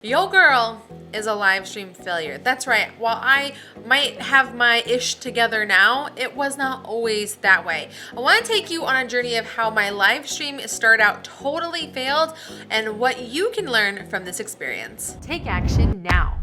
Yo girl is a live stream failure. That's right. While I might have my ish together now, it was not always that way. I want to take you on a journey of how my live stream started out totally failed and what you can learn from this experience. Take action now.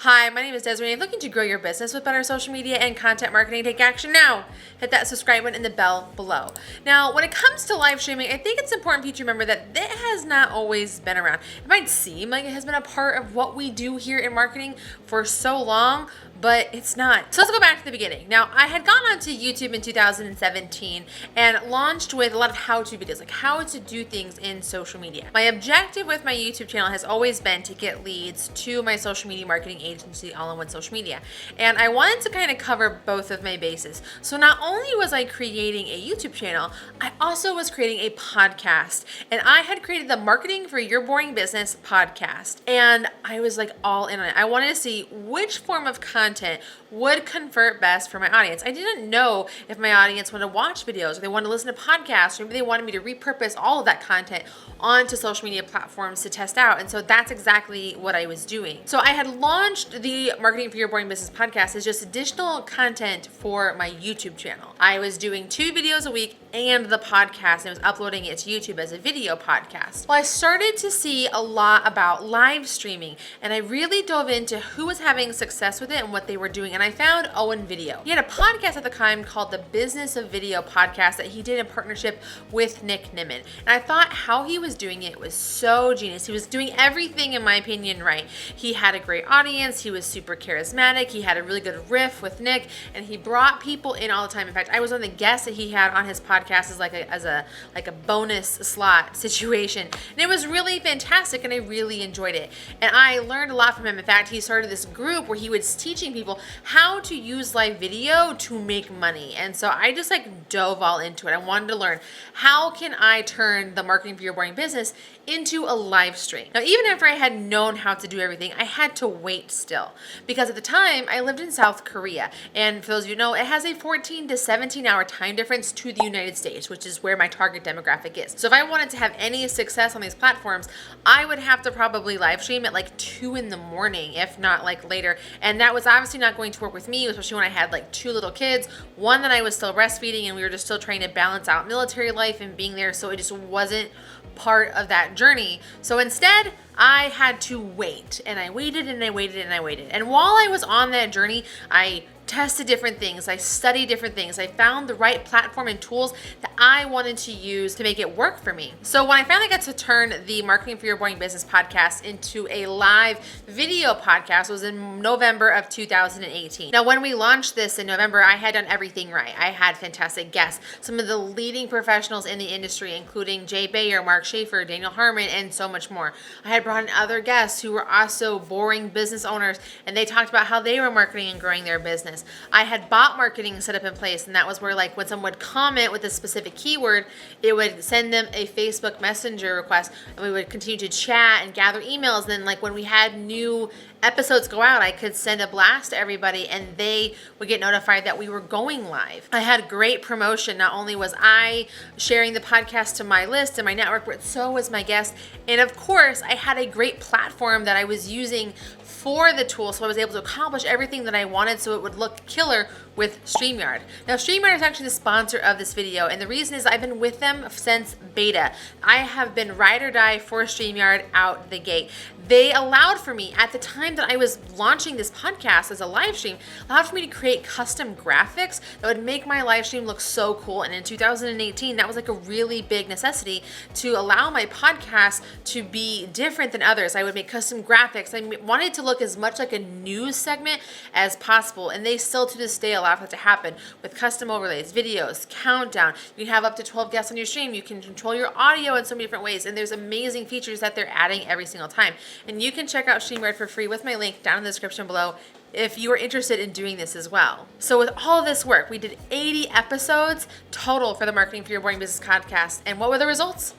Hi, my name is Desiree. I'm looking to grow your business with better social media and content marketing. Take action now. Hit that subscribe button and the bell below. Now, when it comes to live streaming, I think it's important for you to remember that it has not always been around. It might seem like it has been a part of what we do here in marketing for so long, but it's not. So let's go back to the beginning. Now, I had gone onto YouTube in 2017 and launched with a lot of how-to videos, like how to do things in social media. My objective with my YouTube channel has always been to get leads to my social media marketing agency, all-in-one social media. And I wanted to kind of cover both of my bases. So not only was I creating a YouTube channel, I also was creating a podcast. And I had created the Marketing for Your Boring Business podcast. And I was like all in on it. I wanted to see which form of content would convert best for my audience. I didn't know if my audience wanted to watch videos, or they wanted to listen to podcasts, or maybe they wanted me to repurpose all of that content onto social media platforms to test out. And so that's exactly what I was doing. So I had launched the Marketing for Your Boring Business podcast as just additional content for my YouTube channel. I was doing 2 videos a week and the podcast, and I was uploading it to YouTube as a video podcast. Well, I started to see a lot about live streaming, and I really dove into who was having success with it and what they were doing. And I found Owen Video. He had a podcast at the time called the Business of Video podcast that he did in partnership with Nick Nimmin. And I thought how he was doing it was so genius. He was doing everything, in my opinion, right. He had a great audience. He was super charismatic. He had a really good riff with Nick, and he brought people in all the time. In fact, I was one of the guests that he had on his podcast as a bonus slot situation. And it was really fantastic, and I really enjoyed it. And I learned a lot from him. In fact, he started this group where he was teaching people how to use live video to make money. And so I just dove all into it. I wanted to learn, how can I turn the Marketing for Your Boring Business into a live stream? Now, even after I had known how to do everything, I had to wait still, because at the time I lived in South Korea. And for those of you who know, it has a 14 to 17 hour time difference to the United States, which is where my target demographic is. So if I wanted to have any success on these platforms, I would have to probably live stream at 2 in the morning, if not later. And that was obviously not going to work with me, especially when I had 2 little kids, one that I was still breastfeeding, and we were just still trying to balance out military life and being there. So it just wasn't part of that journey. So instead, I had to wait, and I waited and I waited and I waited. And while I was on that journey, I tested different things. I studied different things. I found the right platform and tools that I wanted to use to make it work for me. So when I finally got to turn the Marketing for Your Boring Business podcast into a live video podcast, was in November of 2018. Now, when we launched this in November, I had done everything right. I had fantastic guests, some of the leading professionals in the industry, including Jay Bayer, Mark Schaefer, Daniel Harmon, and so much more. I had brought in other guests who were also boring business owners, and they talked about how they were marketing and growing their business. I had bot marketing set up in place, and that was where when someone would comment with a specific keyword, it would send them a Facebook Messenger request, and we would continue to chat and gather emails. And then when we had new episodes go out, I could send a blast to everybody, and they would get notified that we were going live. I had great promotion. Not only was I sharing the podcast to my list and my network, but so was my guest. And of course, I had a great platform that I was using for the tool, so I was able to accomplish everything that I wanted, so it would look killer with StreamYard. Now, StreamYard is actually the sponsor of this video, and the reason is I've been with them since beta. I have been ride or die for StreamYard out the gate. They allowed for me, at the time that I was launching this podcast as a live stream, allowed for me to create custom graphics that would make my live stream look so cool. And in 2018, that was a really big necessity to allow my podcast to be different than others. I would make custom graphics. I wanted to look as much like a news segment as possible, and they still to this day allow that to happen with custom overlays, videos, countdown. You can have up to 12 guests on your stream. You can control your audio in so many different ways, and there's amazing features that they're adding every single time. And you can check out StreamYard for free with my link down in the description below if you are interested in doing this as well. So with all this work, we did 80 episodes total for the Marketing for Your Boring Business podcast. And what were the results?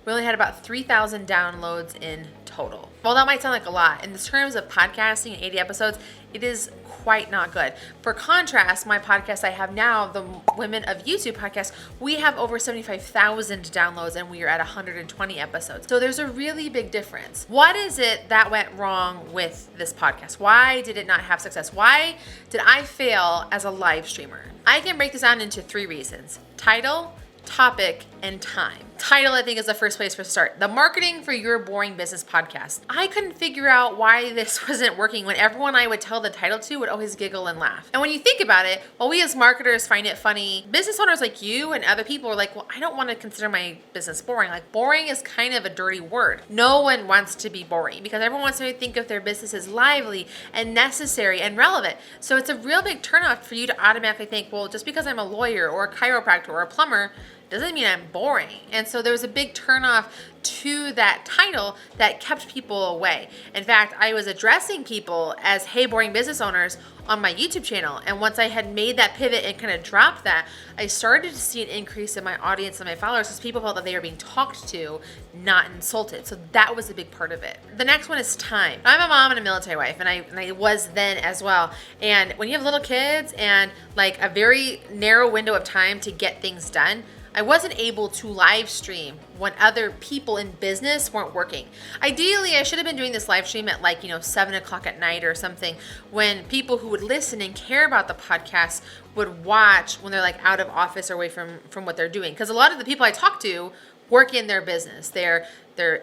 we only had about 3,000 downloads in total. While that might sound like a lot, in the terms of podcasting and 80 episodes, it is quite not good. For contrast, my podcast I have now, the Women of YouTube podcast, we have over 75,000 downloads and we are at 120 episodes. So there's a really big difference. What is it that went wrong with this podcast? Why did it not have success? Why did I fail as a live streamer? I can break this down into 3 reasons: title, topic, and time. Title, I think, is the first place for start. The marketing for your boring business podcast. I couldn't figure out why this wasn't working when everyone I would tell the title to would always giggle and laugh. And when you think about it, while we as marketers find it funny, business owners like you and other people are like, well, I don't want to consider my business boring. Like, boring is kind of a dirty word. No one wants to be boring because everyone wants to think of their business as lively and necessary and relevant. So it's a real big turnoff for you to automatically think, well, just because I'm a lawyer or a chiropractor or a plumber doesn't mean I'm boring. And so there was a big turnoff to that title that kept people away. In fact, I was addressing people as, hey, boring business owners on my YouTube channel. And once I had made that pivot and kind of dropped that, I started to see an increase in my audience and my followers because people felt that they were being talked to, not insulted. So that was a big part of it. The next one is time. I'm a mom and a military wife, and I was then as well. And when you have little kids and like a very narrow window of time to get things done, I wasn't able to live stream when other people in business weren't working. Ideally, I should have been doing this live stream at 7 o'clock at night or something, when people who would listen and care about the podcast would watch when they're like out of office or away from what they're doing. Because a lot of the people I talk to work in their business. They're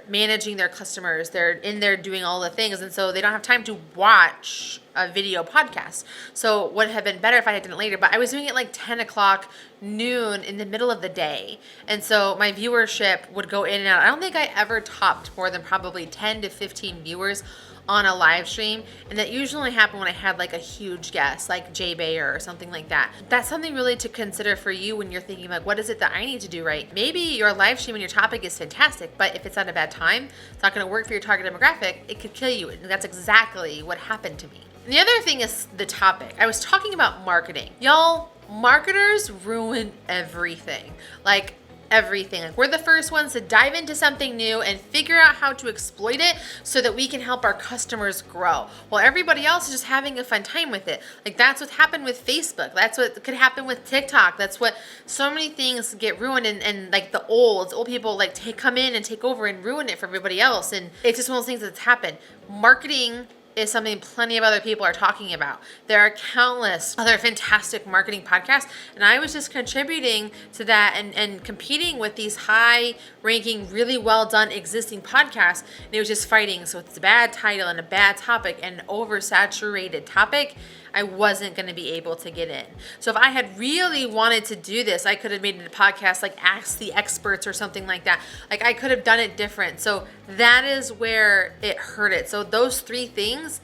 managing their customers. They're in there doing all the things. And so they don't have time to watch a video podcast. So would have been better if I had done it later, but I was doing it like 10 o'clock, noon, in the middle of the day. And so my viewership would go in and out. I don't think I ever topped more than probably 10 to 15 viewers on a live stream. And that usually happened when I had like a huge guest, like Jay Bayer or something like that. That's something really to consider for you when you're thinking like, what is it that I need to do right? Maybe your live stream and your topic is fantastic, but if it's at a bad time, it's not going to work for your target demographic, it could kill you. And that's exactly what happened to me. And the other thing is the topic. I was talking about marketing. Y'all, marketers ruin everything. Like everything. Like, we're the first ones to dive into something new and figure out how to exploit it so that we can help our customers grow, while everybody else is just having a fun time with it. Like, that's what happened with Facebook. That's what could happen with TikTok. That's what so many things get ruined, and like the old people like come in and take over and ruin it for everybody else. And it's just one of those things that's happened. Marketing is something plenty of other people are talking about. There are countless other fantastic marketing podcasts, and I was just contributing to that and competing with these high-ranking, really well-done existing podcasts, and it was just fighting. So it's a bad title and a bad topic and an oversaturated topic. I wasn't going to be able to get in. So if I had really wanted to do this, I could have made it a podcast like Ask the Experts or something like that. Like, I could have done it different. So that is where it hurt it. So those 3 things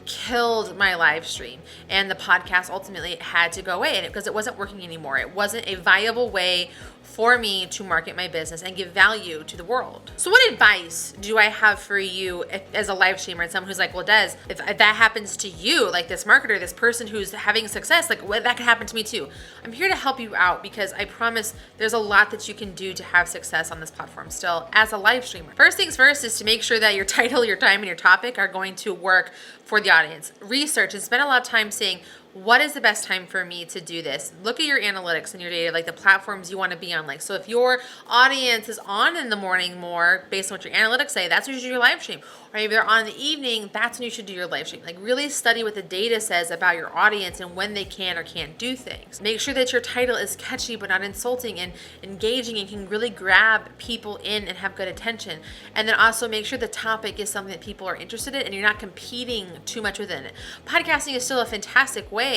killed my live stream, and the podcast ultimately had to go away because it wasn't working anymore. It wasn't a viable way for me to market my business and give value to the world. So what advice do I have for you as a live streamer and someone who's like, well, Des, if that happens to you, like this marketer, this person who's having success, like that could happen to me too. I'm here to help you out because I promise there's a lot that you can do to have success on this platform still as a live streamer. First things first is to make sure that your title, your time, and your topic are going to work for the audience. Research and spend a lot of time saying, what is the best time for me to do this? Look at your analytics and your data, like the platforms you want to be on. Like, so if your audience is on in the morning more based on what your analytics say, that's when you should do your live stream. Or if they're on in the evening, that's when you should do your live stream. Like, really study what the data says about your audience and when they can or can't do things. Make sure that your title is catchy but not insulting and engaging and can really grab people in and have good attention. And then also make sure the topic is something that people are interested in and you're not competing too much within it. Podcasting is still a fantastic way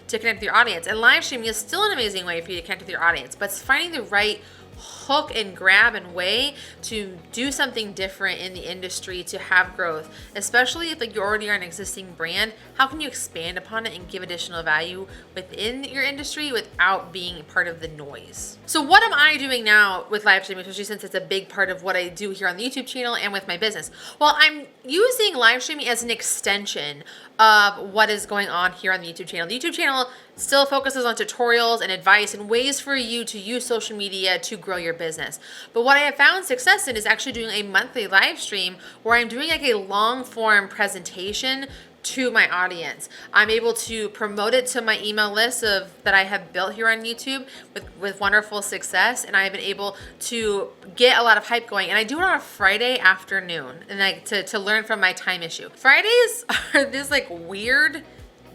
to connect with your audience, and live streaming is still an amazing way for you to connect with your audience, but it's finding the right hook and grab and way to do something different in the industry to have growth, especially if like you already are an existing brand. How can you expand upon it and give additional value within your industry without being part of the noise? So what am I doing now with live streaming, especially since it's a big part of what I do here on the YouTube channel and with my business? Well, I'm using live streaming as an extension of what is going on here on the YouTube channel. The YouTube channel still focuses on tutorials and advice and ways for you to use social media to grow your business. But what I have found success in is actually doing a monthly live stream where I'm doing like a long form presentation to my audience. I'm able to promote it to my email list that I have built here on YouTube with wonderful success, and I've been able to get a lot of hype going. And I do it on a Friday afternoon, and like to learn from my time issue. Fridays are this like weird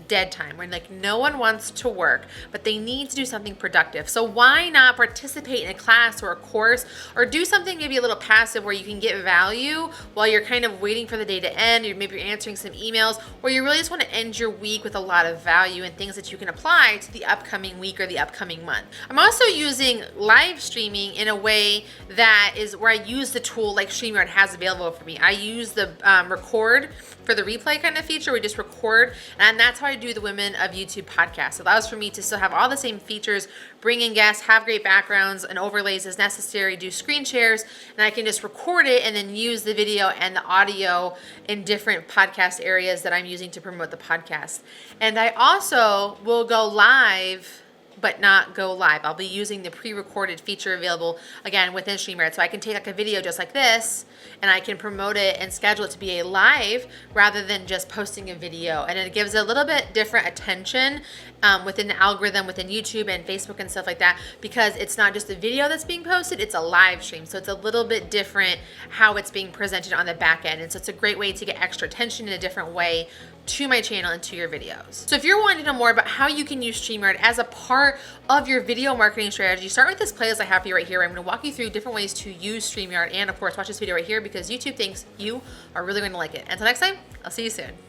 dead time when like no one wants to work, but they need to do something productive. So why not participate in a class or a course, or do something maybe a little passive where you can get value while you're kind of waiting for the day to end, or maybe you're answering some emails, or you really just want to end your week with a lot of value and things that you can apply to the upcoming week or the upcoming month. I'm also using live streaming in a way that is where I use the tool like StreamYard has available for me. I use the record for the replay kind of feature. We just record, and that's how I do the Women of YouTube podcast. It allows for me to still have all the same features, bring in guests, have great backgrounds and overlays as necessary, do screen shares, and I can just record it and then use the video and the audio in different podcast areas that I'm using to promote the podcast. And I also will go live but not go live. I'll be using the pre-recorded feature available again within StreamYard. So I can take like a video just like this and I can promote it and schedule it to be a live rather than just posting a video. And it gives a little bit different attention within the algorithm within YouTube and Facebook and stuff like that, because it's not just a video that's being posted, it's a live stream. So it's a little bit different how it's being presented on the back end. And so it's a great way to get extra attention in a different way to my channel and to your videos. So if you're wanting to know more about how you can use StreamYard as a part of your video marketing strategy, start with this playlist I have for you right here. I'm going to walk you through different ways to use StreamYard, and of course watch this video right here because YouTube thinks you are really going to like it. Until next time, I'll see you soon.